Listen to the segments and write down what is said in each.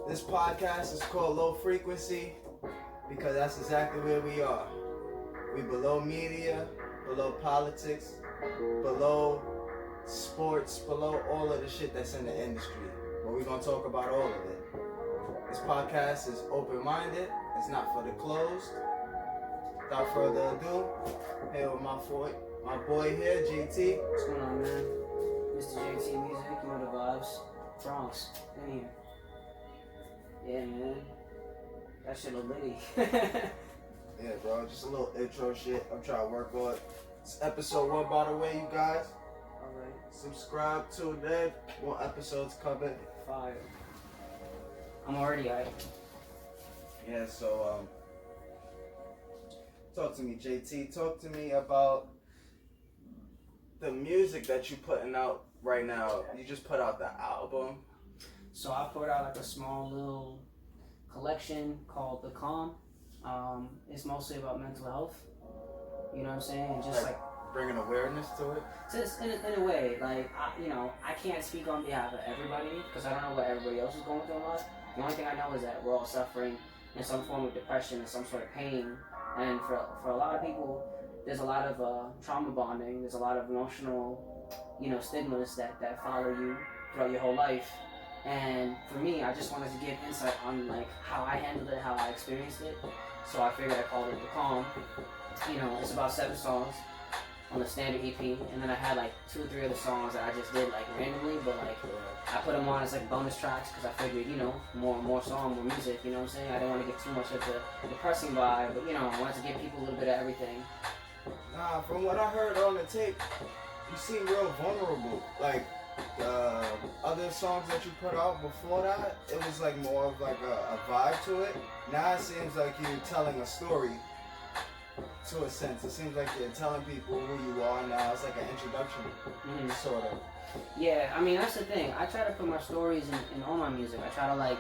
This podcast is called Low Frequency because that's exactly where we are. We below media, below politics, below sports, below all of the shit that's in the industry. But we're going to talk about all of it. This podcast is open-minded. It's not for the closed. Without further ado, here with my boy here, JT. What's going on, man? Mr. jt.music, you know the vibes. Bronx, in here. Yeah, man. That shit look litty. Yeah, bro, just a little intro shit. I'm trying to work on it. It's episode 1, by the way, you guys. Alright. Subscribe, tune in. More episodes coming. Fire. I'm already hyped. Yeah, so, talk to me, JT. Talk to me about the music that you're putting out right now. You just put out the album. So I put out like a small little collection called The Calm. It's mostly about mental health. You know what I'm saying? And just like bringing awareness to it. Just in a way, like, I can't speak on behalf of everybody because I don't know what everybody else is going through in life. The only thing I know is that we're all suffering in some form of depression and some sort of pain. And for a lot of people, there's a lot of trauma bonding. There's a lot of emotional, stigmas that follow you throughout your whole life. And for me, I just wanted to give insight on like how I handled it, how I experienced it. So I figured I called it The Calm. It's about 7 songs on the standard EP, and then I had like 2 or 3 other songs that I just did like randomly, but like I put them on as like bonus tracks because I figured, more song, more music. You know what I'm saying? I didn't want to get too much of the depressing vibe, but I wanted to give people a little bit of everything. Nah, from what I heard on the tape, you seem real vulnerable. Like other songs that you put out before that, it was like more of like a vibe to it. Now it seems like you're telling a story. To a sense, it seems like you're telling people who you are now. It's like an introduction, sort of. Yeah, I mean that's the thing. I try to put my stories in all my music. I try to like,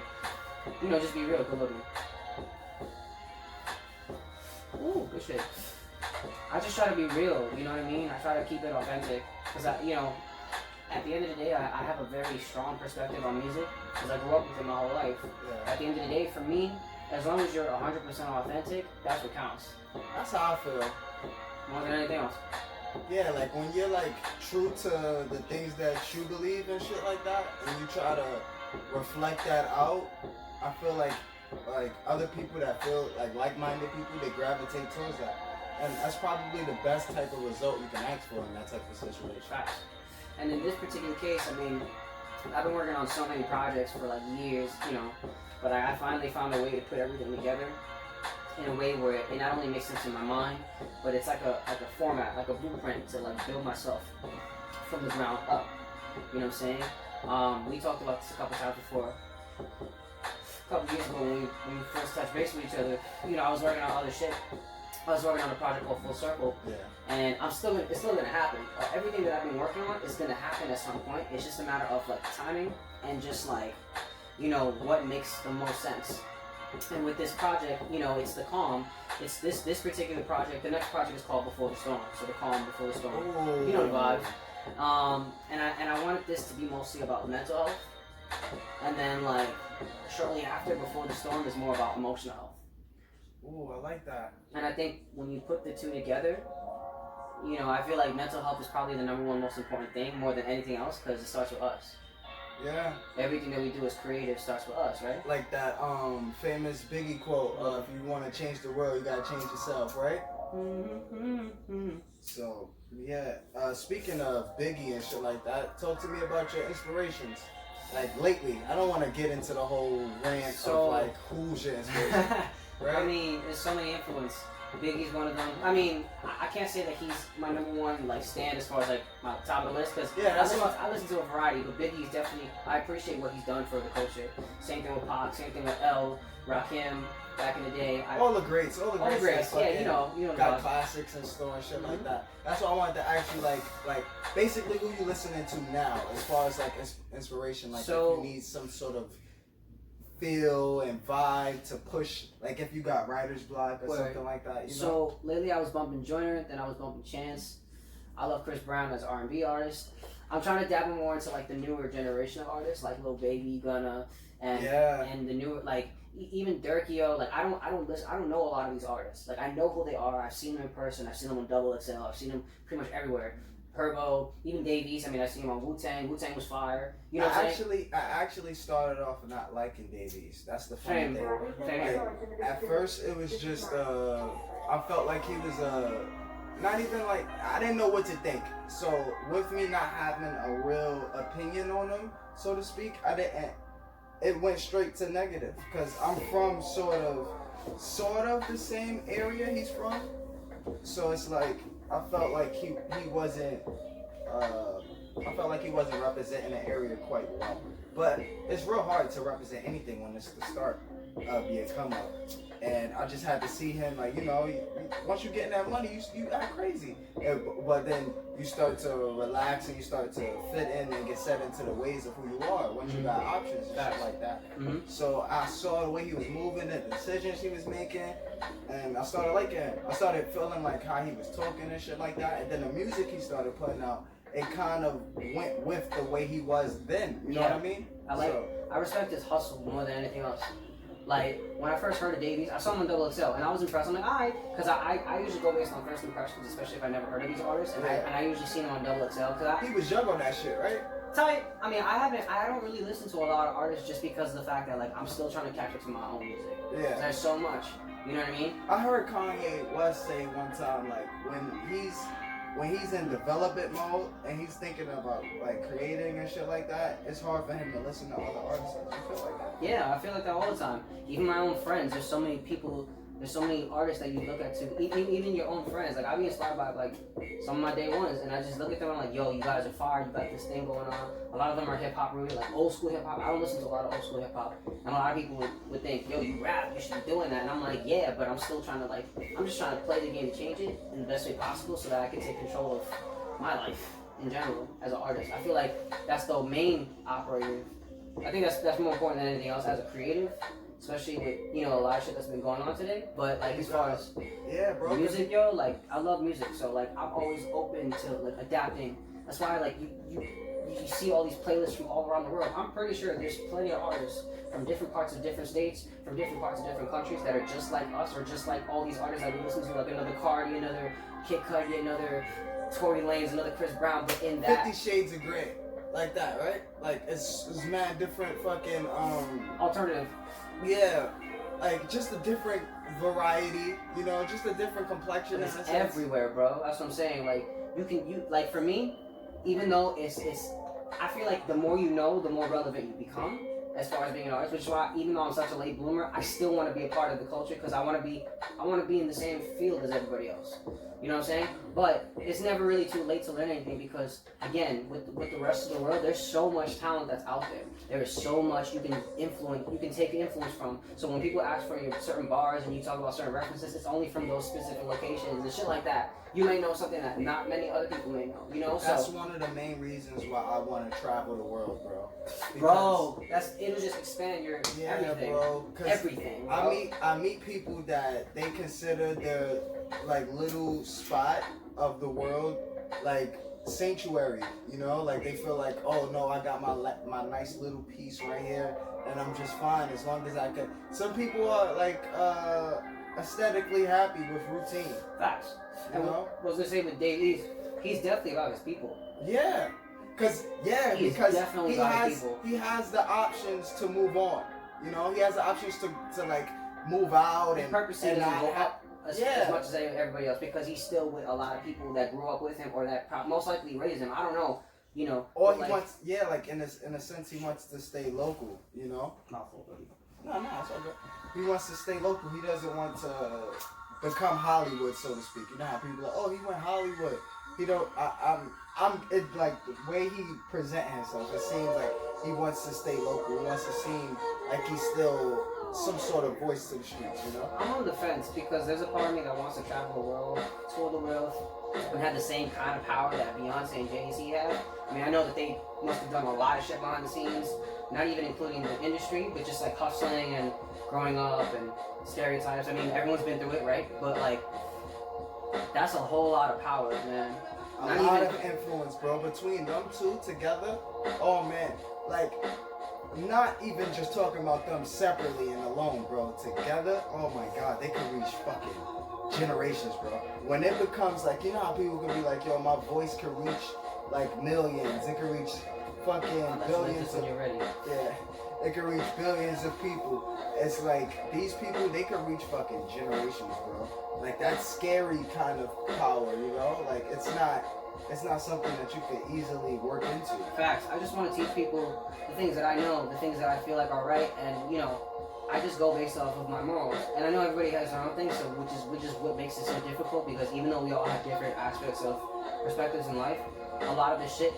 just be real. Good looking. Ooh, good shit. I just try to be real. You know what I mean? I try to keep it authentic because at the end of the day, I have a very strong perspective on music because I grew up with it my whole life. Yeah. At the end of the day, for me, as long as you're 100% authentic, that's what counts. That's how I feel. More than anything else. Yeah, like when you're like true to the things that you believe and shit like that, and you try to reflect that out, I feel like other people that feel like-minded people, they gravitate towards that. And that's probably the best type of result you can ask for in that type of situation. Facts. And in this particular case, I mean, I've been working on so many projects for like years, but I finally found a way to put everything together in a way where it not only makes sense in my mind, but it's like a format, like a blueprint to like build myself from the ground up. You know what I'm saying? We talked about this a couple times before. A couple years ago when we first touched base with each other, I was working on other shit. I was working on a project called Full Circle, and it's still gonna happen. Everything that I've been working on is gonna happen at some point. It's just a matter of like timing and just like, what makes the most sense. And with this project, it's The Calm. It's this particular project. The next project is called Before the Storm. So The Calm, Before the Storm. Ooh. You know the vibes. And I wanted this to be mostly about mental health. And then like shortly after, Before the Storm is more about emotional health. Ooh, I like that. And I think when you put the two together, I feel like mental health is probably the number one most important thing more than anything else because it starts with us. Yeah. Everything that we do as creative starts with us, right? Like that famous Biggie quote, if you want to change the world, you gotta change yourself, right? So, yeah. Speaking of Biggie and shit like that, talk to me about your inspirations. Like lately, I don't want to get into the whole rant of like who's your inspiration. Right? I mean, there's so many influences. Biggie's one of them. I mean, I can't say that he's my number one like stand as far as like my top of the list because I listen to a variety, but Biggie's definitely. I appreciate what he's done for the culture. Same thing with Pac, same thing with L, Rakim, back in the day. All the greats. Yeah, you know. Got classics in store and shit like that. That's why I wanted to ask you like basically who you listening to now as far as like inspiration. Like so, if you need some sort of feel and vibe to push, like if you got writer's block or something like that. So lately I was bumping Joyner, then I was bumping Chance. I love Chris Brown as R&B artist. I'm trying to dabble more into like the newer generation of artists, like Lil Baby, Gunna, and and the newer like even Durkio. Like I don't listen. I don't know a lot of these artists. Like I know who they are. I've seen them in person. I've seen them on Double XL. I've seen them pretty much everywhere. Herbo, even Davies. I mean, I've seen him on Wu-Tang. Wu-Tang was fire. You know what I'm saying? I actually started off not liking Davies. That's the funny thing. Same. At first, it was just I felt like he was not even like I didn't know what to think. So with me not having a real opinion on him, so to speak, I didn't. It went straight to negative because I'm from sort of the same area he's from. So it's like I felt like he wasn't. I felt like he wasn't representing the area quite well. But it's real hard to represent anything when it's the start of your come up. And I just had to see him, like, you know, once you get in that money, you act crazy. But then you start to relax and you start to fit in and get set into the ways of who you are once you got options and shit like that. So I saw the way he was moving, the decisions he was making, and I started liking him. I started feeling like how he was talking and shit like that. And then the music he started putting out, it kind of went with the way he was then. You know what I mean? I respect his hustle more than anything else. Like, when I first heard of Davies, I saw him on Double XL, and I was impressed. I'm like, alright, because I usually go based on first impressions, especially if I never heard of these artists, and I usually seen him on Double XL. He was young on that shit, right? Tight. I mean, I don't really listen to a lot of artists just because of the fact that, like, I'm still trying to catch up to my own music. Yeah. There's so much. You know what I mean? I heard Kanye West say one time, like, when he's in development mode and he's thinking about like creating and shit like that, it's hard for him to listen to other artists. You feel like that? Yeah, I feel like that all the time. Even my own friends, there's so many people, there's so many artists that you look at too. Even your own friends. Like I be inspired by like some of my day ones, and I just look at them and I'm like, yo, you guys are fire. You got this thing going on. A lot of them are hip hop rooted, like old school hip hop. I don't listen to a lot of old school hip hop, and a lot of people would think, yo, you rap, you should be doing that. And I'm like, yeah, but I'm still trying to I'm just trying to play the game to change it in the best way possible, so that I can take control of my life in general as an artist. I feel like that's the main operative. I think that's more important than anything else as a creative, especially with a lot of shit that's been going on today. But like as far as music, yo, like I love music, so like I'm always open to like adapting. That's why like you see all these playlists from all around the world. I'm pretty sure there's plenty of artists from different parts of different states, from different parts of different countries that are just like us, or just like all these artists that we listen to, like another Cardi, another Kid Cudi, another Tory Lanez, another Chris Brown, but in that 50 Shades of Grey, like that, right? Like it's mad different fucking alternative. Yeah, like just a different variety, just a different complexion. It's everywhere, bro. That's what I'm saying. Like you like for me, even though it's I feel like the more you know, the more relevant you become as far as being an artist, which is why even though I'm such a late bloomer, I still want to be a part of the culture because I want to be in the same field as everybody else. You know what I'm saying? But it's never really too late to learn anything because, again, with the rest of the world, there's so much talent that's out there. There is so much you can take influence from. So when people ask for your certain bars and you talk about certain references, it's only from those specific locations and shit like that. You may know something that not many other people may know. That's one of the main reasons why I want to travel the world, bro. Bro, it'll just expand your everything. Bro, everything. Bro. I meet people that they consider their like little spot of the world like sanctuary, like they feel like, oh no, I got my nice little piece right here and I'm just fine as long as I can. Some people are like aesthetically happy with routine. Facts. And what was gonna say with Dave, he's definitely about his people. Yeah. Because he has the options to move on. He has the options to like move out and purposely doesn't go up as much as everybody else because he's still with a lot of people that grew up with him or that most likely raised him. I don't know. Or he wants, like in a sense, he wants to stay local. No, it's all good. He wants to stay local. He doesn't want to become Hollywood, so to speak. You know how people are like, oh, he went Hollywood. He don't. It like the way he present himself. It seems like he wants to stay local. He wants to seem like he's still some sort of voice to the streets. I'm on the fence because there's a part of me that wants to travel the world, tour the world, and have the same kind of power that Beyonce and Jay-Z have. I mean, I know that they must have done a lot of shit behind the scenes, not even including the industry, but just like hustling and growing up and stereotypes. I mean, everyone's been through it, right? But like, that's a whole lot of power, man. A Not lot even- of influence, bro. Between them two together, oh man, like not even just talking about them separately and alone, bro. Together, oh my god, they can reach fucking generations, bro. When it becomes like, you know how people can be like, yo, my voice can reach like millions. It can reach fucking billions when of, you're ready. yeah. It can reach billions of people. It's like these people, they can reach fucking generations, bro. Like that's scary kind of power, you know? Like it's not something that you could easily work into. Facts. I just want to teach people the things that I know, the things that I feel like are right, and you know, I just go based off of my morals. And I know everybody has their own thing, so which is what makes it so difficult, because even though we all have different aspects of perspectives in life, a lot of this shit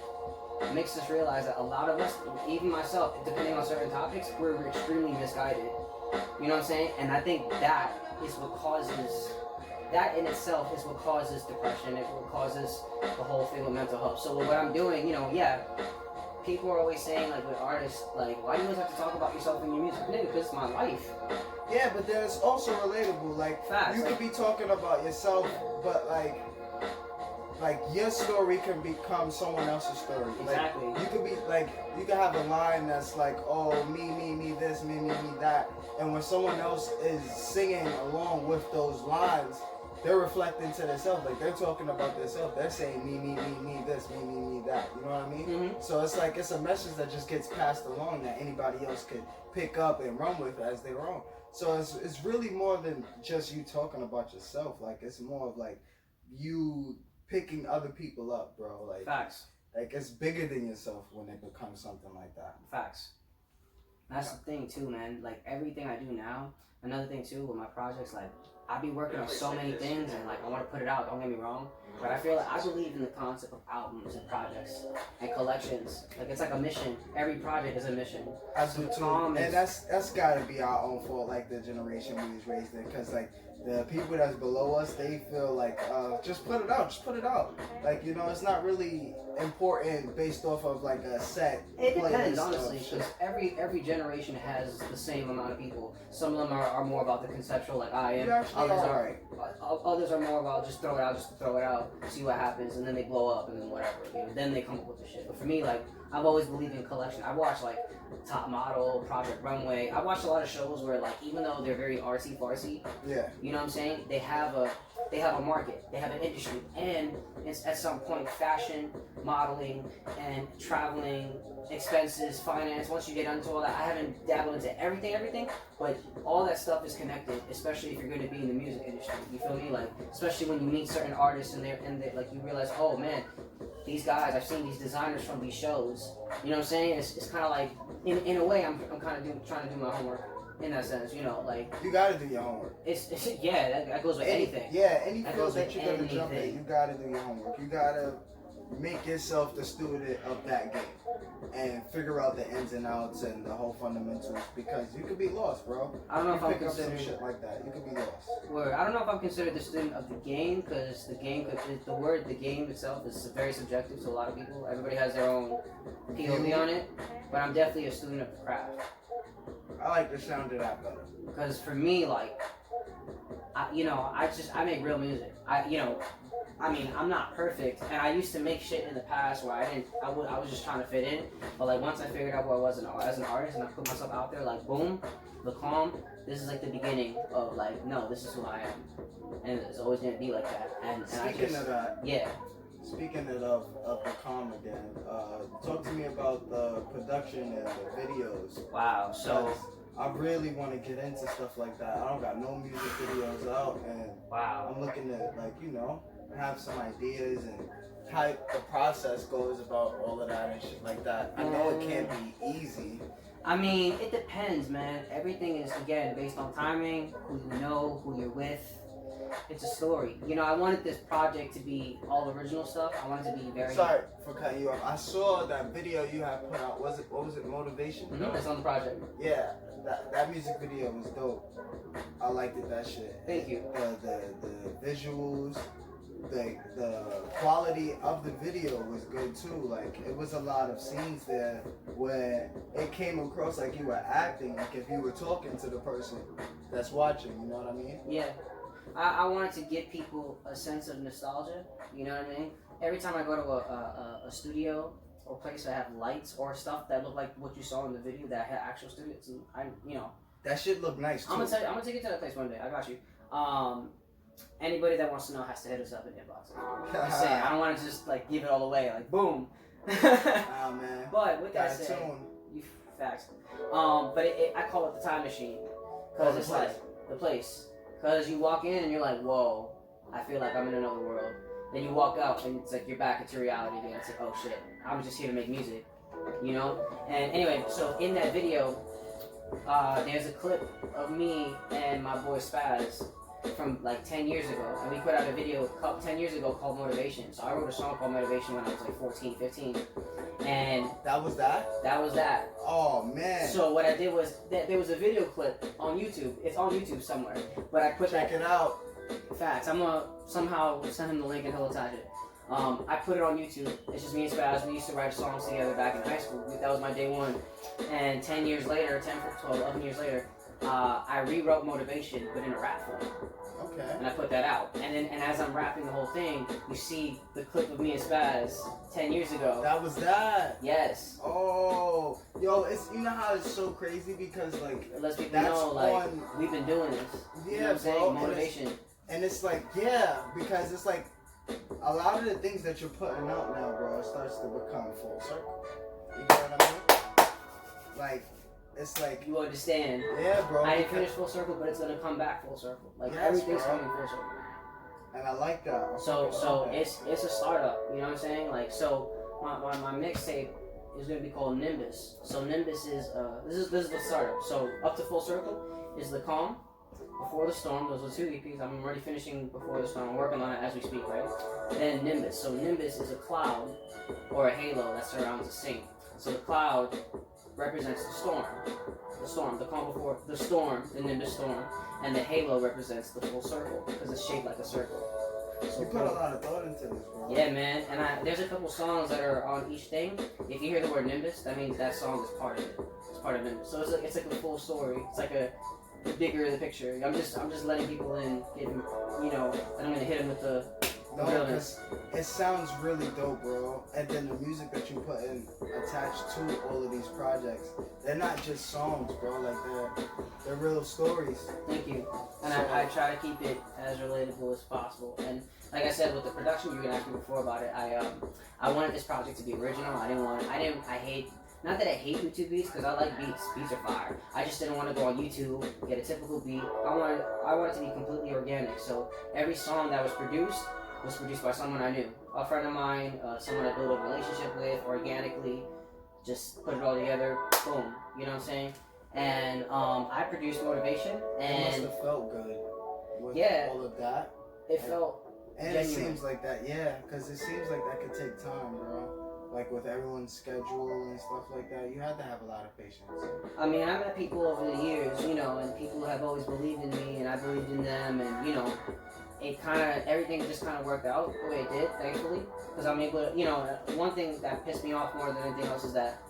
makes us realize that a lot of us, even myself, depending on certain topics, we're extremely misguided. You know what I'm saying? And I think that is what causes, that in itself is what causes depression. It what causes the whole thing with mental health. So what I'm doing, you know, yeah, people are always saying, like, with artists, like, why do you always have to talk about yourself in your music? Nigga, because it's my life. Yeah, but then it's also relatable. Like, Facts, you could be talking about yourself, but like your story can become someone else's story. Exactly. Like, you could be like, you could have a line that's like, oh, me this, me that, and when someone else is singing along with those lines, they're reflecting to themselves. Like they're talking about themselves. They're saying me this, me that. You know what I mean? Mm-hmm. So it's like it's a message that just gets passed along that anybody else could pick up and run with as their own. So it's really more than just you talking about yourself. Like it's more of like you picking other people up, bro. Like Facts. Like it's bigger than yourself when it becomes something like that. Facts. That's the thing too, man. Like everything I do now, another thing too with my projects, like I be working on so many things and like I want to put it out, don't get me wrong, but I feel like I believe in the concept of albums and projects and collections. Like it's like a mission. Every project is a mission. I do too, and that's gotta be our own fault, like the generation we was raised in, because like the people that's below us, they feel like just put it out. Like, you know, it's not really important based off of like a set. It depends, honestly, because every generation has the same amount of people. Some of them are more about the conceptual, like I am. Others are more about just throw it out, just to throw it out, see what happens, and then they blow up, and then whatever. You know, then they come up with the shit. But for me, like I've always believed in collection. I watched like Top Model, Project Runway. I watched a lot of shows where like even though they're very artsy fartsy, yeah, you know what I'm saying? They have a market, they have an industry, and it's at some point fashion, modeling, and traveling, expenses, finance. Once you get into all that, I haven't dabbled into everything, but all that stuff is connected, especially if you're going to be in the music industry. You feel me? Like especially when you meet certain artists and they like you realize, oh man, these guys, I've seen these designers from these shows. You know what I'm saying? It's kind of like in a way I'm kind of trying to do my homework. In that sense, you know, like you gotta do your homework. It's yeah, that goes with anything. Yeah, any field that you're gonna jump in, you gotta do your homework. You gotta make yourself the student of that game and figure out the ins and outs and the whole fundamentals, because you could be lost, bro. I don't know if I'm pick up some considered shit like that. You could be lost. Word. I don't know if I'm considered the student of the game, because the game the word the game itself is very subjective to a lot of people. Everybody has their own POV on it, but I'm definitely a student of the craft. I like the sound of that better. Because for me, like, I make real music. I'm not perfect, and I used to make shit in the past where I was just trying to fit in. But like once I figured out who I was as an artist, and I put myself out there, like boom, the calm. This is like the beginning of like, no, this is who I am, and it's always gonna be like that. And Speaking of that, yeah. Speaking of the calm again, talk to me about the production and the videos. Wow, so I really want to get into stuff like that. I don't got no music videos out, and wow, I'm looking to have some ideas and how the process goes about all of that and shit like that. I know it can't be easy. I mean, it depends, man. Everything is again based on timing, who you know, who you're with. It's a story. You know, I wanted this project to be all original stuff. I wanted to be very... Sorry for cutting you off. I saw that video you had put out. What was it, Motivation? Mm-hmm. That's on the project. Yeah, that music video was dope. I liked it, that shit. Thank you. The visuals, the quality of the video was good too. Like, it was a lot of scenes there where it came across like you were acting, like if you were talking to the person that's watching, you know what I mean? Yeah. I wanted to give people a sense of nostalgia, you know what I mean? every time I go to a studio or place that have lights or stuff that look like what you saw in the video that had actual studios, and that shit look nice too. I'm gonna take you to that place one day. I got you. Anybody that wants to know has to hit us up in the inbox. Just saying, I don't want to just like give it all away, like boom. Oh man. But with that said, you facts. But I call it the time machine because it's like the place. Because you walk in and you're like, whoa, I feel like I'm in another world. Then you walk out and it's like you're back into reality again. It's like, oh shit, I'm just here to make music, you know? And anyway, so in that video, there's a clip of me and my boy Spaz from like 10 years ago. And we put out a video 10 years ago called Motivation. So I wrote a song called Motivation when I was like 14, 15. And that was that? That was that. Oh man. So what I did was there was a video clip on YouTube. It's on YouTube somewhere. But I put Check it out. Facts. I'm gonna somehow send him the link and he'll attach it. I put it on YouTube. It's just me and Spaz. We used to write songs together back in high school. That was my day one. And 10 years later, 10, 12, 11 years later, I rewrote Motivation, but in a rap form. Okay. And I put that out. And as I'm rapping the whole thing, you see the clip of me and Spaz 10 years ago. That was that? Yes. Oh. Yo, it's how it's so crazy because like it lets people know like we've been doing this. Yeah, you know what I'm saying? Motivation. And it's like, yeah, because it's like a lot of the things that you're putting out now, bro, it starts to become full circle. You get what I mean? Like, it's like... You understand. Yeah, bro. I didn't finish full circle, but it's going to come back full circle. Like, everything's coming full circle. And I like that. So it's a startup, you know what I'm saying? Like, so my mixtape is going to be called Nimbus. So Nimbus is, this is the startup. So up to full circle is The Calm, Before the Storm. Those are 2 EPs. I'm already finishing Before the Storm. I'm working on it as we speak, right? Then Nimbus. So Nimbus is a cloud or a halo that surrounds a saint. So the cloud represents the storm. The storm, the calm before the storm, the Nimbus storm. And the halo represents the full circle because it's shaped like a circle. So you put a lot of thought into this, bro. Yeah, man. And there's a couple songs that are on each thing. If you hear the word Nimbus, that means that song is part of it. It's part of Nimbus. So it's like a full story. It's like the bigger the picture. I'm just letting people in, and I'm gonna hit them with the because it sounds really dope, bro. And then the music that you put in attached to all of these projects, they're not just songs, bro. Like they're real stories. Thank you. And I try to keep it as relatable as possible. And like I said, with the production, you were asking me before about it. I wanted this project to be original. Not that I hate YouTube beats, because I like beats. Beats are fire. I just didn't want to go on YouTube, get a typical beat. I wanted it to be completely organic. So every song that was produced by someone I knew. A friend of mine, someone I built a relationship with, organically. Just put it all together, boom. You know what I'm saying? And I produced Motivation. And it must have felt good with all of that. It felt and genuine. It seems like that, yeah, because it seems like that could take time, bro. Like with everyone's schedule and stuff like that, you had to have a lot of patience. I mean, I've met people over the years, and people have always believed in me, and I believed in them, and everything just kind of worked out the way it did, thankfully. Because I'm able to, one thing that pissed me off more than anything else is that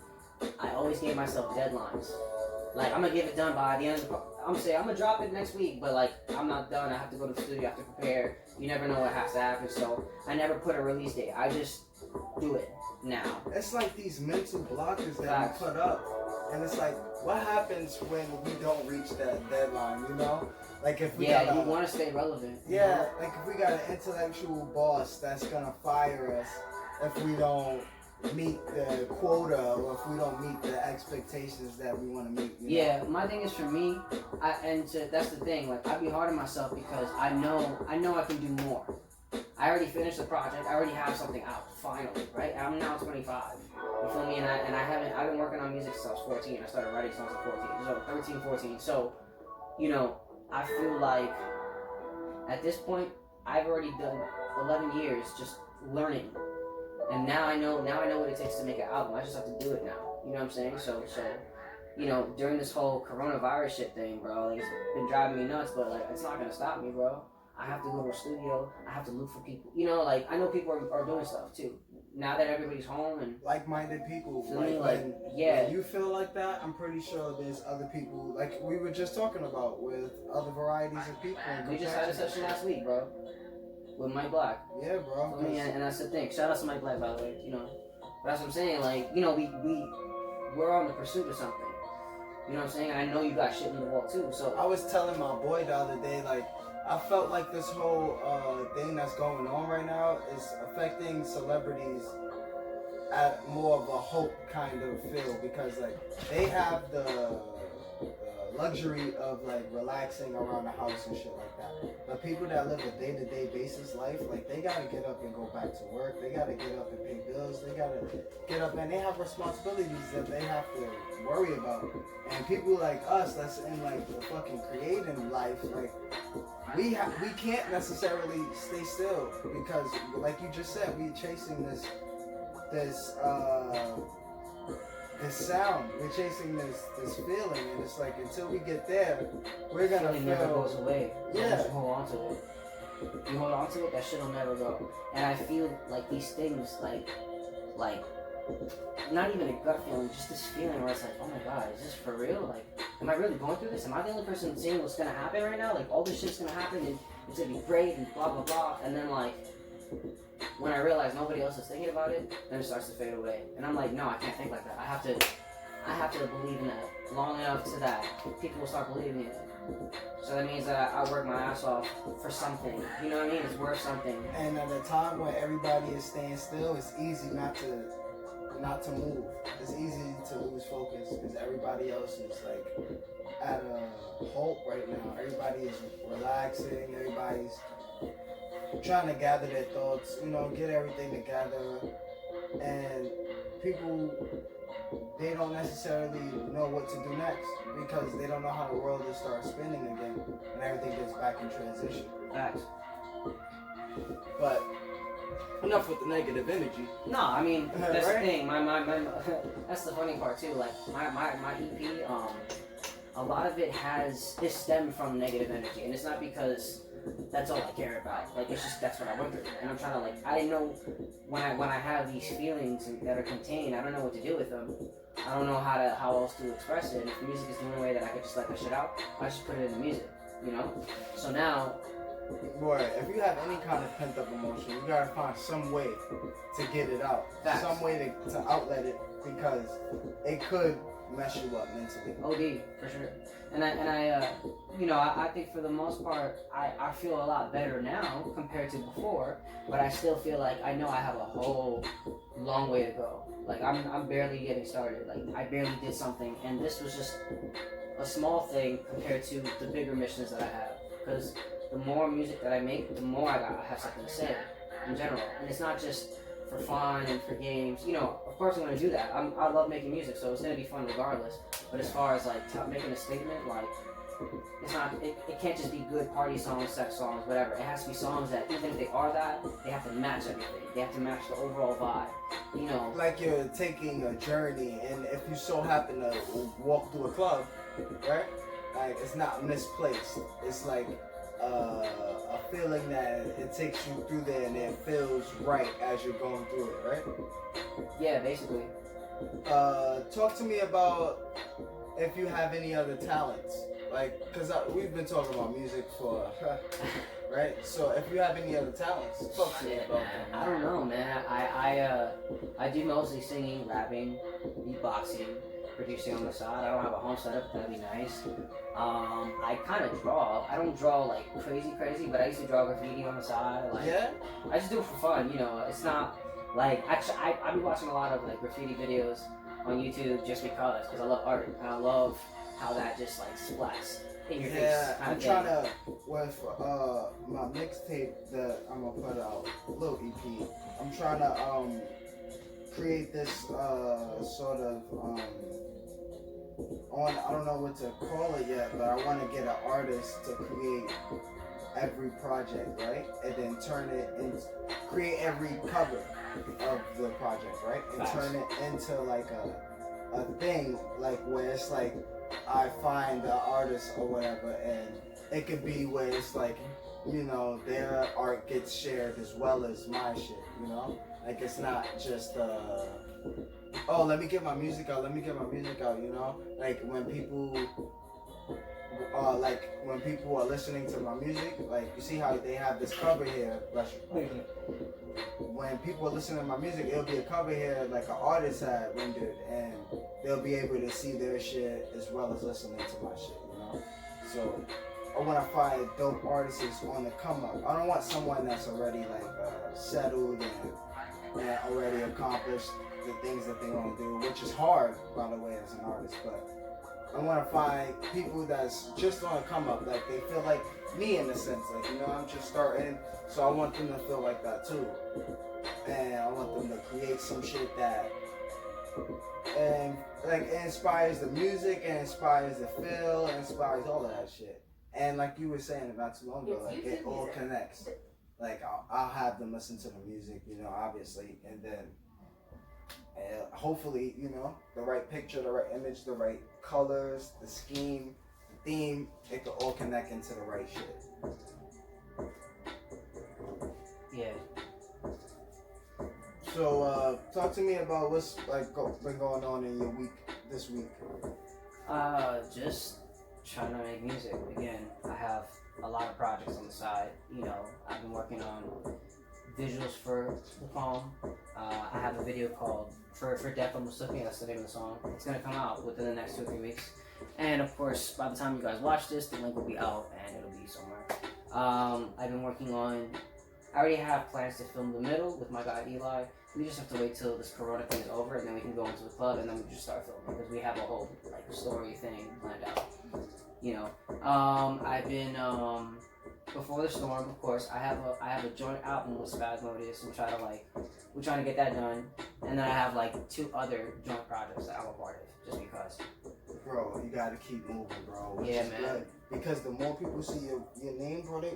I always gave myself deadlines. Like, I'm gonna get it done by the end of the I'm gonna drop it next week, but like, I'm not done. I have to go to the studio, I have to prepare. You never know what has to happen, so I never put a release date. I just do it now. It's like these mental blockers that we put up. And it's like, what happens when we don't reach that deadline, Like if we you want to stay relevant. Yeah, like if we got an intellectual boss that's gonna fire us if we don't meet the quota or if we don't meet the expectations that we want to meet. Yeah, my thing is for me, that's the thing. Like I be hard on myself because I know I can do more. I already finished the project. I already have something out finally, right? I'm now 25. You feel me? And I've been working on music since I was 14. I started writing songs at 14. So 13, 14. So, I feel like at this point I've already done 11 years just learning. And now I know what it takes to make an album. I just have to do it now. You know what I'm saying? So during this whole coronavirus shit thing, bro, like it's been driving me nuts, but like it's not gonna stop me, bro. I have to go to a studio. I have to look for people. Like I know people are doing stuff too. Now that everybody's home and like-minded people. When you feel like that, I'm pretty sure there's other people like we were just talking about with other varieties of people. We just had a session last week, bro. with Mike Black. Yeah, bro. I mean, and that's the thing. Shout out to Mike Black, by the way. You know, but that's what I'm saying. Like, you know, we're on the pursuit of something. You know what I'm saying? And I know you got shit in the wall too. So I was telling my boy the other day, like, I felt like this whole thing that's going on right now is affecting celebrities at more of a hope kind of feel, because like they have the luxury of like relaxing around the house and shit like that. But people that live a day-to-day basis life, like they gotta get up and go back to work. They gotta get up and pay bills. They gotta get up and they have responsibilities that they have to worry about. And people like us that's in like the fucking creating life, like we can't necessarily stay still, because like you just said, we chasing this sound, we're chasing this feeling, and it's like until we get there, we're gonna feeling feel. never goes away. Yeah. Just hold on to it. You hold on to it, that shit'll never go. And I feel like these things, like not even a gut feeling, just this feeling where it's like, oh my god, is this for real? Like, am I really going through this? Am I the only person seeing what's gonna happen right now? Like, all this shit's gonna happen and it's gonna be great and blah blah blah. And then like, when I realize nobody else is thinking about it, then it starts to fade away. And I'm like, no, I can't think like that. I have to believe in that long enough so that people will start believing in it. So that means that I work my ass off for something. You know what I mean? It's worth something. And at a time when everybody is staying still, it's easy not to move. It's easy to lose focus because everybody else is like at a halt right now. Everybody is relaxing. Everybody's trying to gather their thoughts, you know, get everything together. And people, they don't necessarily know what to do next because they don't know how the world will start spinning again and everything gets back in transition. Facts. But enough with the negative energy. No, I mean, that's right? the thing. My that's the funny part too. Like my EP, a lot of it is stemmed from negative energy, and it's not because that's all I care about. Like, it's just that's what I went through, and I'm trying to like, I know when I have these feelings that are contained, I don't know what to do with them. I don't know how else to express it. And if music is the only way that I could just let that shit out, I just put it in the music, you know. So now, boy, if you have any kind of pent up emotion, you gotta find some way to get it out, Facts. some way to outlet it, because it could mess you up mentally. OD for sure. And I you know, I think for the most part, I feel a lot better now compared to before, but I still feel like I know I have a whole long way to go. Like I'm barely getting started. Like I barely did something, and this was just a small thing compared to the bigger missions that I have. Because the more music that I make, the more I have something to say in general, and it's not just for fun and for games. You know, of course I'm gonna do that. I love making music, so it's gonna be fun regardless. But as far as like making a statement, like it's not. It can't just be good party songs, sex songs, whatever. It has to be songs that even if they are that, they have to match everything. They have to match the overall vibe. You know, Like you're taking a journey, and if you so happen to walk through a club, right? Like it's not misplaced. It's like a feeling that it takes you through there, and it feels right as you're going through it, right? yeah, basically. Talk to me about if you have any other talents, like, cause we've been talking about music for, right? So if you have any other talents, talk to me about them. I don't know, man. I do mostly singing, rapping, beatboxing, producing on the side. I don't have a home setup. That'd be nice. I kind of draw. I don't draw like crazy, but I used to draw graffiti on the side. Like, Yeah? I just do it for fun. You know, it's not like actually. I've been watching a lot of like graffiti videos on YouTube just because I love art and I love how that just like splats in your face. Yeah, Kind I'm of trying to, with my mixtape that I'm gonna put out, little EP, I'm trying to create this sort of I don't know what to call it yet, but I want to get an artist to create every project, right? And then turn it into, create every cover of the project, right? And Facts. turn it into like a thing, like where it's like I find the artist or whatever, and it could be where it's like, you know, their art gets shared as well as my shit, you know? Like it's not just oh, let me get my music out, you know? Like when people like when people are listening to my music, like you see how they have this cover here, when people are listening to my music, it'll be a cover here like an artist had rendered, and they'll be able to see their shit as well as listening to my shit, you know? So I want to find dope artists on the come up. I don't want someone that's already like settled and already accomplished the things that they want to do, which is hard, by the way, as an artist, but I want to find people that's just on a come up, like they feel like me in a sense, like, you know, I'm just starting, so I want them to feel like that too. And I want them to create some shit that and like it inspires the music, it inspires the feel, it inspires all of that shit. And like you were saying not too long ago, like it all connects. Like I'll have them listen to the music, you know, obviously, and then hopefully, you know, the right picture, the right image, the right colors, the scheme, the theme, it could all connect into the right shit. Yeah. So, talk to me about what's like been going on in your week this week. Just trying to make music again. I have a lot of projects on the side. You know, I've been working on visuals for the poem. I have a video called for jt.music. That's the name of the song. It's gonna come out within the next 2 or 3 weeks. And of course, by the time you guys watch this, the link will be out and it'll be somewhere. I've been working on. I already have plans to film the middle with my guy Eli. We just have to wait till this corona thing is over, and then we can go into the club, and then we just start filming because we have a whole like story thing planned out. You know, I've been before the storm, of course. I have a joint album with Spasmodius, and we're trying to get that done, and then I have like 2 other joint projects that I'm a part of, just because. Bro, you gotta keep moving, bro. Which yeah, is man. Good. Because the more people see your name, bro, they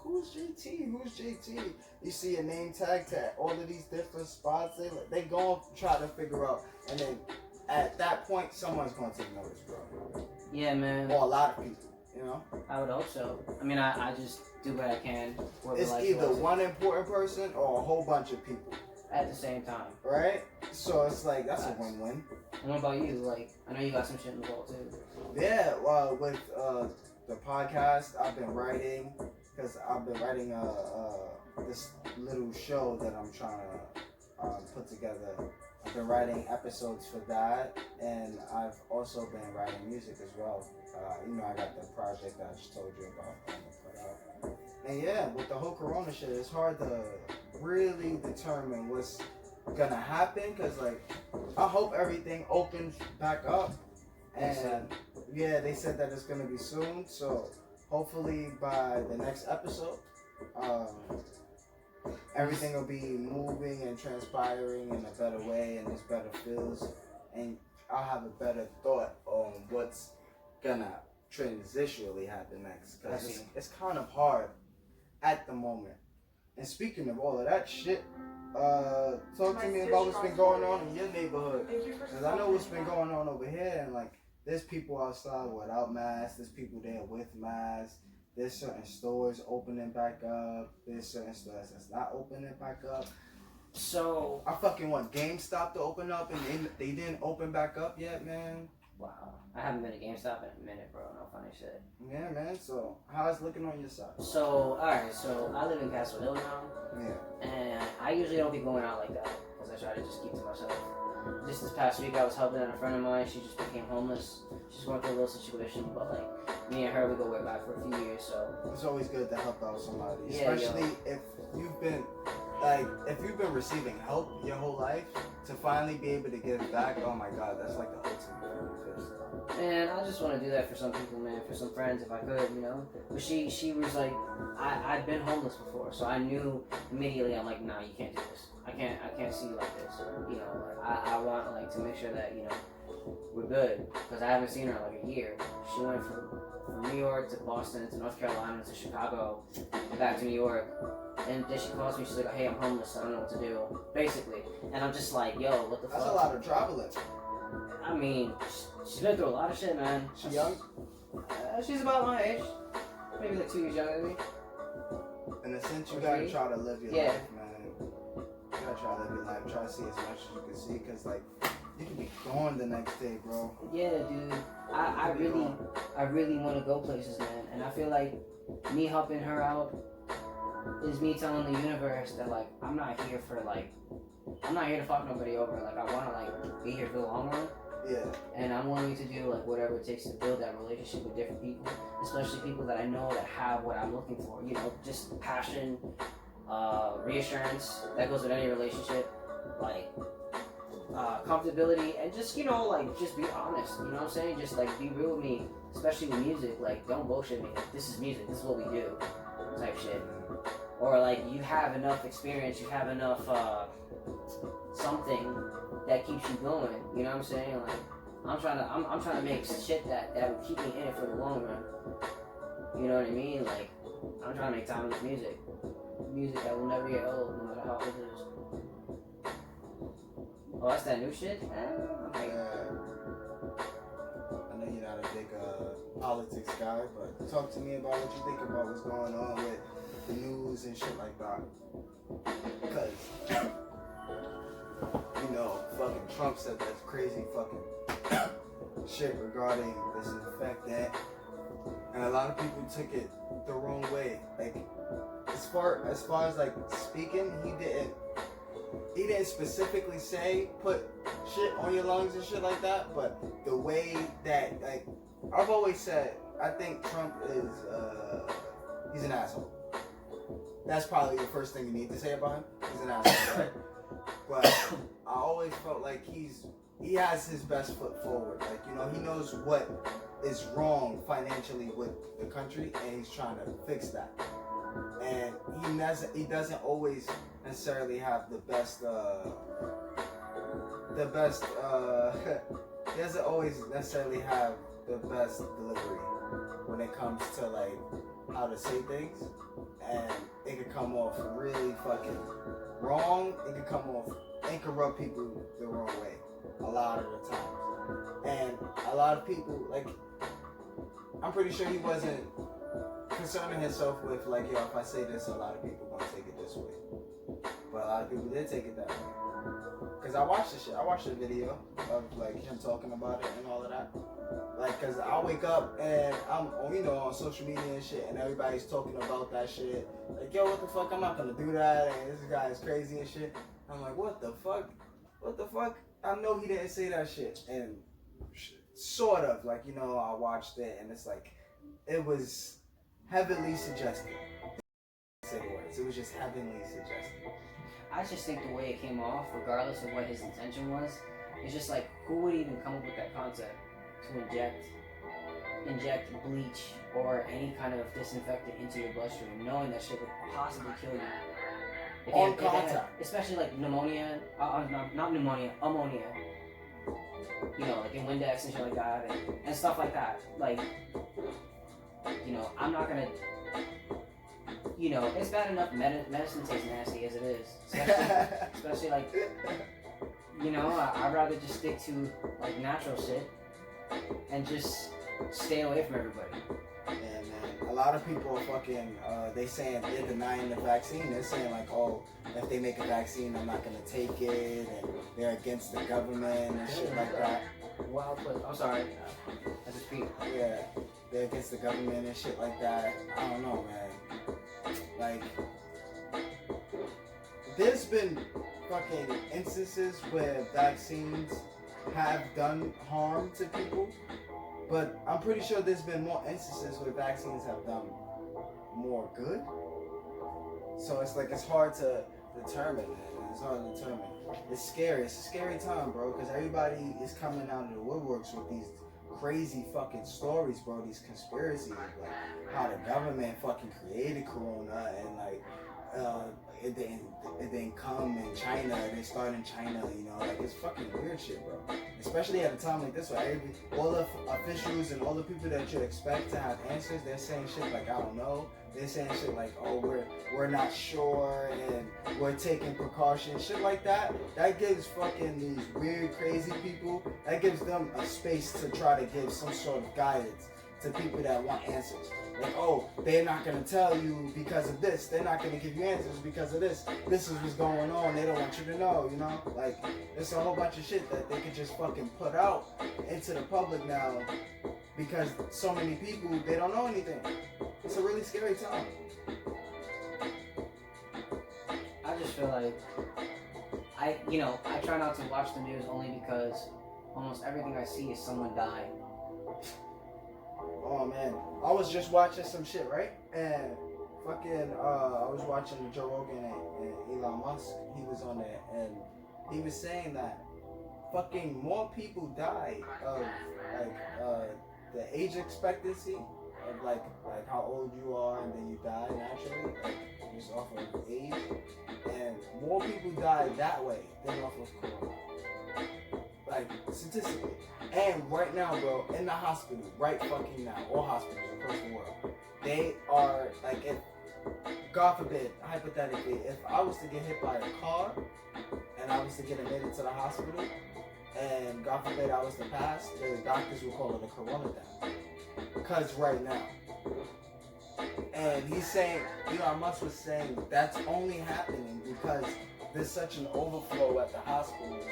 who's JT? Who's JT? You see your name tag all of these different spots. They go and try to figure out, and then at that point, someone's gonna take notice, bro. Yeah, man. Or a lot of people, you know. I would hope so. I mean, I just do what I can. It's either one important person or a whole bunch of people at the same time, right? So it's like that's a win-win. And what about you? Like, I know you got some shit in the vault too. Yeah, well, with the podcast, I've been writing because I've been writing this little show that I'm trying to put together. I've been writing episodes for that, and I've also been writing music as well. You know, I got the project that I just told you about that I'm gonna put out. And yeah, with the whole corona shit, it's hard to really determine what's gonna happen, because like I hope everything opens back up, and yeah, they said that it's gonna be soon, so hopefully by the next episode everything will be moving and transpiring in a better way, and there's better feels, and I'll have a better thought on what's gonna transitionally happen next, because it's kind of hard at the moment. And speaking of all of that shit, talk to me about what's been going on in your neighborhood. Because I know what's been going on over here, and like, there's people outside without masks, there's people there with masks, there's certain stores opening back up, there's certain stores that's not opening back up. So I fucking want GameStop to open up, and they didn't open back up yet, man. Wow. I haven't been to GameStop in a minute, bro. No funny shit. Yeah, man. So, how's it looking on your side? So, alright. So, I live in Castle Hill now. Yeah. And I usually don't be going out like that, because I try to just keep to myself. Just this past week, I was helping out a friend of mine. She just became homeless. She's going through a little situation, but like, me and her, we go way back for a few years, so. It's always good to help out somebody. Yeah, especially if you've been receiving help your whole life, to finally be able to give back, oh my god, that's like the ultimate feeling. Man, I just want to do that for some people, man, for some friends if I could, you know. But she was like, I've been homeless before, so I knew immediately. I'm like, nah, you can't do this. I can't see you like this. You know, like, I want like to make sure that, you know, we're good, because I haven't seen her in like a year. She went from New York to Boston to North Carolina to Chicago, back to New York. And then she calls me, she's like, hey, I'm homeless, I don't know what to do, basically. And I'm just like, yo, what the fuck? That's a lot of traveling. I mean, she's been through a lot of shit, man. She young? She's about my age. Maybe like 2 years younger than me. In a sense, you gotta try to live your life, man. You gotta try to live your life, try to see as much as you can see, because like, You can be gone the next day, bro. Yeah, dude. I really want to go places, man. And I feel like me helping her out is me telling the universe that like I'm not here to fuck nobody over. Like I want to like be here for the long run. Yeah. And I'm willing to do like whatever it takes to build that relationship with different people, especially people that I know that have what I'm looking for. You know, just passion, reassurance. That goes with any relationship. Like comfortability, and just like just be honest. You know what I'm saying? Just like be real with me, especially with music. Like don't bullshit me. Like, this is music. This is what we do, type shit. Or like you have enough experience. You have enough something that keeps you going. You know what I'm saying? Like I'm trying to make shit that will keep me in it for the long run. You know what I mean? Like I'm trying to make timeless music. Music that will never get old, no matter how old it is. Oh, that's that new shit? Okay. I know you're not a big politics guy, but talk to me about what you think about what's going on with the news and shit like that. Because, you know, fucking Trump said that crazy fucking shit regarding disinfectant, and a lot of people took it the wrong way. Like, as far as like speaking, he didn't specifically say put shit on your lungs and shit like that, but the way that, like, I've always said, I think Trump is he's an asshole. That's probably the first thing you need to say about him. He's an asshole, right? But I always felt like he has his best foot forward. Like, you know, he knows what is wrong financially with the country, and he's trying to fix that. And he doesn't always necessarily have the best he doesn't always necessarily have the best delivery when it comes to like how to say things, and it could come off really fucking wrong. It could rub people the wrong way a lot of the times. And a lot of people, like, I'm pretty sure he wasn't concerning himself with like, yo, if I say this, a lot of people gonna take it this way. But a lot of people did take it that way. Cause I watched the shit. I watched the video of like him talking about it and all of that. Like, cause I wake up and I'm, on social media and shit, and everybody's talking about that shit. Like, yo, what the fuck? I'm not gonna do that. And this guy is crazy and shit. I'm like, what the fuck? What the fuck? I know he didn't say that shit. And sort of, like, I watched it, and it's like, it was heavily suggested. Say the words. It was just heavily suggested. I just think the way it came off, regardless of what his intention was, it's just like, who would even come up with that concept to inject bleach or any kind of disinfectant into your bloodstream, knowing that shit would possibly kill you. On contact. Especially like pneumonia, not pneumonia, ammonia. Like in Windex and shit like that, and stuff like that. Like, I'm not gonna, it's bad enough medicine tastes nasty as it is. Especially like, I'd rather just stick to like natural shit and just stay away from everybody. Yeah, man. A lot of people are fucking, they're denying the vaccine. They're saying like, oh, if they make a vaccine, I'm not gonna take it, and they're against the government and shit like that. Wow, I'm sorry. I just peed. Yeah, they're against the government and shit like that. I don't know, man. Like, there's been fucking instances where vaccines have done harm to people, but I'm pretty sure there's been more instances where vaccines have done more good. So it's like, it's hard to determine, man. It's hard to determine. It's scary. It's a scary time, bro, because everybody is coming out of the woodworks with these crazy fucking stories, bro. These conspiracies, like how the government fucking created Corona, and like it didn't come in China. It didn't start in China. Like, it's fucking weird shit, bro. Especially at a time like this, where all the officials and all the people that you'd expect to have answers, they're saying shit like, I don't know. They're saying shit like, oh, we're not sure, and we're taking precautions, shit like that. That gives fucking these weird, crazy people, that gives them a space to try to give some sort of guidance. to people that want answers. Like, oh, they're not gonna tell you because of this. They're not gonna give you answers because of this. This is what's going on. They don't want you to know, you know? Like, there's a whole bunch of shit that they could just fucking put out into the public now because so many people, they don't know anything. It's a really scary time. I just feel like I try not to watch the news only because almost everything I see is someone dying. Oh man, I was just watching some shit, right? And fucking, I was watching Joe Rogan and Elon Musk. He was on there, and he was saying that fucking more people die of the age expectancy of like how old you are, and then you die naturally, like just off of age. And more people die that way than off of corona. Like, statistically. And right now, bro, in the hospital, right fucking now, all hospitals across the world, they are, like, if, God forbid, hypothetically, if I was to get hit by a car, and I was to get admitted to the hospital, and God forbid I was to pass, the doctors will call it a corona death. Because right now. And he's saying, Elon Musk was saying, that's only happening because there's such an overflow at the hospitals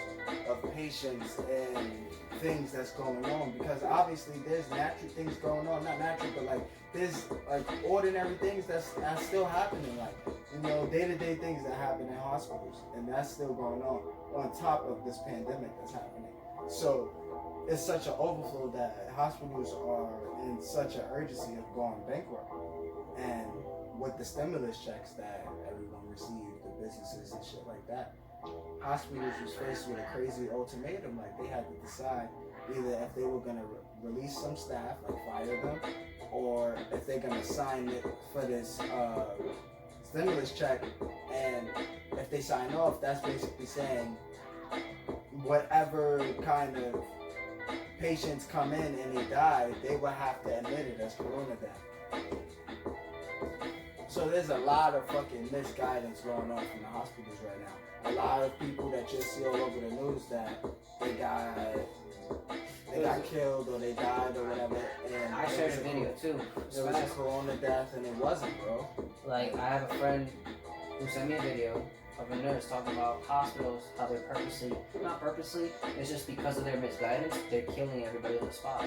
of patients and things that's going on, because obviously there's natural things going on, not natural, but like there's like ordinary things that's still happening, like, you know, day-to-day things that happen in hospitals, and that's still going on top of this pandemic that's happening. So it's such an overflow that hospitals are in such an urgency of going bankrupt. And with the stimulus checks that everyone received, the businesses and shit like that, hospitals was faced with a crazy ultimatum. Like, they had to decide either if they were going to release some staff, like fire them, or if they're going to sign it for this stimulus check. And if they sign off, that's basically saying whatever kind of patients come in and they die, they will have to admit it as corona death. So there's a lot of fucking misguidance going on from the hospitals right now. A lot of people that you see all over the news that they got killed or they died or whatever. And I shared a video too. It was a corona death, and it wasn't, bro. Like, I have a friend who sent me a video of a nurse talking about hospitals, how they're not purposely, it's just because of their misguidance, they're killing everybody on the spot.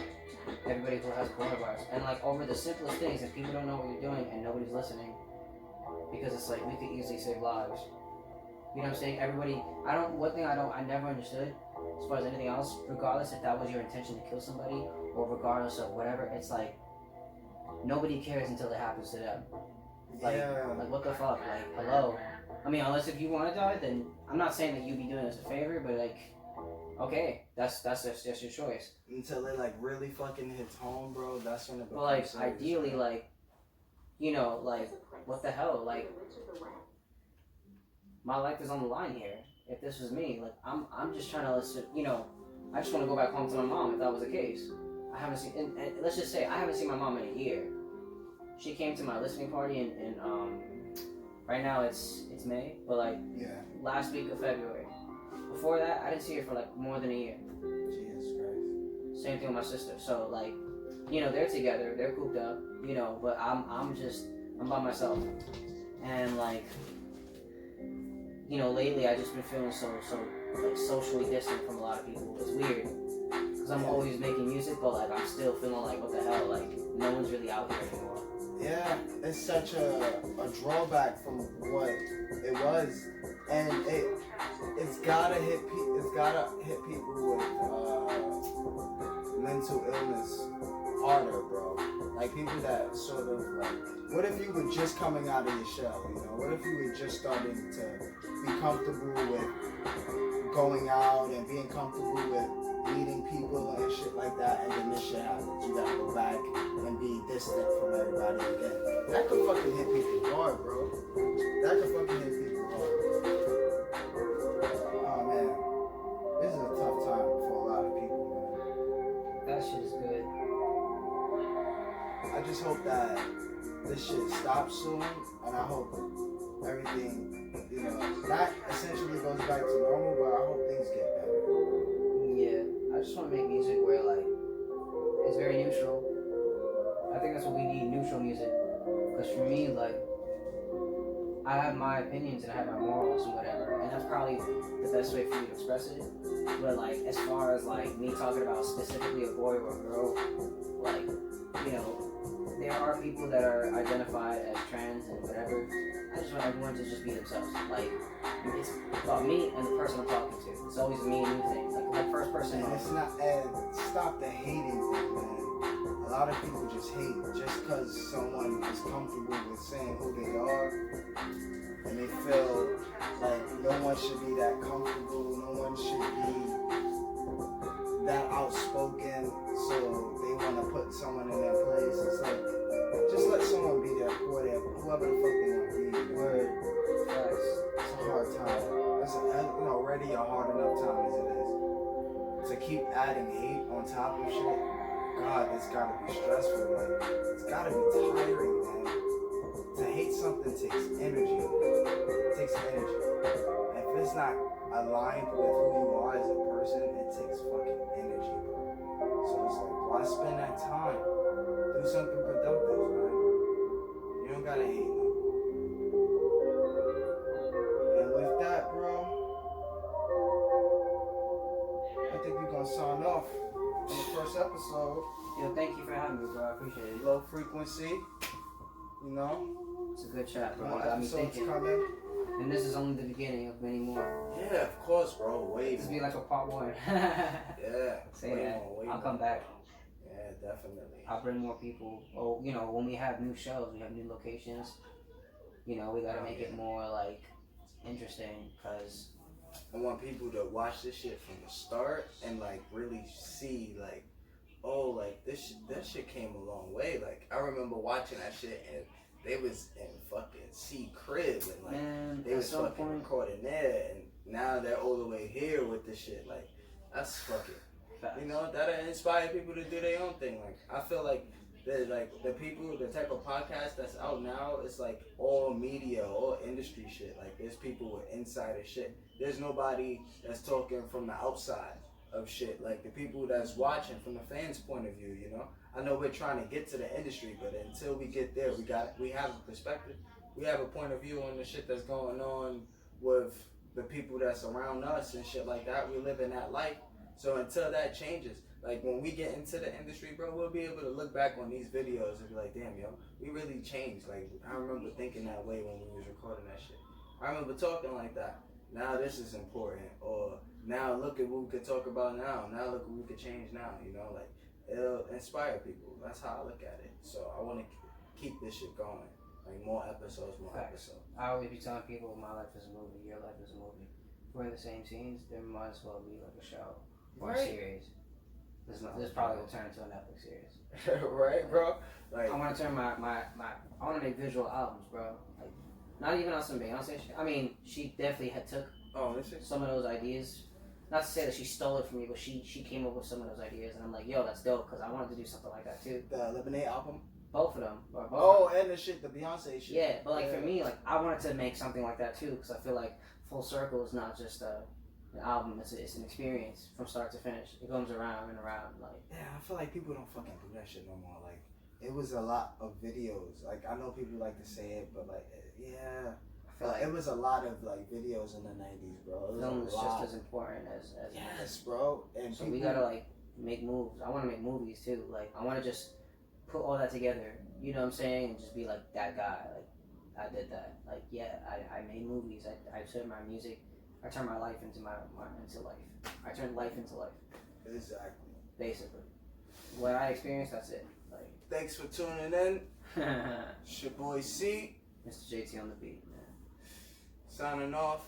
Everybody who has coronavirus. And like, over the simplest things, and people don't know what you're doing and nobody's listening, because it's like, we could easily save lives. You know what I'm saying? One thing I never understood, as far as anything else, regardless if that was your intention to kill somebody, or regardless of whatever, it's like, nobody cares until it happens to them. Like, like, what the fuck? Like, hello? I mean, unless if you want to die, then I'm not saying that you be doing us a favor, but like, okay, that's just your choice. Until it like really fucking hits home, bro, that's when it becomes But like, serious, ideally, bro. like, you know, like, what the hell? Like, my life is on the line here. If this was me, like, I'm just trying to listen, you know, I just want to go back home to my mom if that was the case. I haven't seen, and let's just say, I haven't seen my mom in a year. She came to my listening party in right now it's May, but like, last week of February. Before that, I didn't see her for like more than a year. Jesus Christ. Same thing with my sister. So like, you know, they're together, they're cooped up, you know, but I'm by myself. And like, you know, lately I just been feeling so like socially distant from a lot of people. It's weird, because I'm always making music, but like, I'm still feeling like, what the hell, like, no one's really out here anymore. Yeah, it's such a drawback from what it was, and it's gotta hit people with mental illness harder, bro. Like, people that sort of like, what if you were just coming out of your shell, you know? What if you were just starting to be comfortable with going out and being comfortable with meeting people and shit like that, and then this shit happens. You gotta go back and be distant from everybody again. That could fucking hit people hard, bro. That could fucking hit people hard. Oh man, this is a tough time for a lot of people, man. That shit is good. I just hope that this shit stops soon, and I hope everything, you know, not essentially goes back to normal, but I hope things get better. Yeah, I just want to make music where like, it's very neutral. I think that's what we need, neutral music. Because for me, like, I have my opinions and I have my morals and whatever, and that's probably the best way for me to express it. But like, as far as like me talking about specifically a boy or a girl, like, you know, there are people that are identified as trans and whatever. I just want everyone to just be themselves. Like, it's about me and the person I'm talking to. It's always a me and you thing. Like the first person. And it's not. And stop the hating thing, man. A lot of people just hate just because someone is comfortable with saying who they are, and they feel like no one should be that comfortable, no one should be that outspoken, so they want to put someone in their place. It's like, just let someone be there for them, whoever the fuck they want to be. Word, it's a hard time. It's already a hard enough time as it is. To keep adding hate on top of shit, God, it's gotta be stressful. Like, it's gotta be tiring, man. To hate something takes energy. It takes energy. And if it's not aligned with who you are as a person, it takes fucking energy, bro. So it's like, why spend that time? Do something productive, man. You don't gotta hate no. And with that, bro, I think we're gonna sign off on the first episode. Yo, thank you for having me, bro. I appreciate it. Low frequency, you know. It's a good chat, bro. More It got me episodes thinking. coming. And this is only the beginning of many more. Yeah, of course, bro. Way This will be more. like a part one. Yeah. Say way that. more, way I'll more. come back. Yeah, definitely. I'll bring more people. Oh, you know, when we have new shows, we have new locations. You know, we gotta make it more like interesting, cause I want people to watch this shit from the start and like really see like, oh, like that shit came a long way. Like I remember watching that shit and they was in fucking C crib and like man, they at was some fucking point, recording there and now they're all the way here with this shit. Like that's fucking, facts. you know, that'll inspire people to do their own thing. Like I feel like the people, the type of podcast that's out now, it's like all media, all industry shit. Like there's people with insider shit. There's nobody that's talking from the outside of shit. Like the people that's watching from the fans' point of view, you know. I know we're trying to get to the industry, but until we get there, we have a perspective. We have a point of view on the shit that's going on with the people that's around us and shit like that. We live in that life. So until that changes, like when we get into the industry, bro, we'll be able to look back on these videos and be like, damn, yo, we really changed. Like I remember thinking that way when we was recording that shit. I remember talking like that. Now this is important. Or now look at what we could talk about now. Now look what we could change now. You know, like it'll inspire people. That's how I look at it. So I want to keep this shit going. Like more episodes, more episodes. I always be telling people my life is a movie, your life is a movie. If we're in the same scenes, there might as well be like a show or a series. This probably will turn into a Netflix series. Right, bro? Like I want to turn my I want to make visual albums, bro. Like not even on some Beyonce shit. I mean, she definitely had took some of those ideas. Not to say that she stole it from me, but she came up with some of those ideas, and I'm like, yo, that's dope, because I wanted to do something like that too. The Lemonade album? Both of them. Or both oh, and the shit, the Beyonce shit. Yeah, but like for me, like I wanted to make something like that too, because I feel like Full Circle is not just an album; it's an experience from start to finish. It comes around and around, like. Yeah, I feel like people don't fucking do that shit no more. Like, it was a lot of videos. Like, I know people like to say it, but like, yeah. I feel like it was a lot of like videos in the 90s, bro. Film was just as important as yes, bro. And so people, we gotta like make moves. I want to make movies too. Like I want to just put all that together. You know what I'm saying? And just be like that guy. Like I did that. Like yeah, I made movies. I turned my music. I turned my life into my into life. I turned life into life. Exactly. Basically, what I experienced. That's it. Like thanks for tuning in. It's your boy C. Mr. JT on the beat, man. Signing off.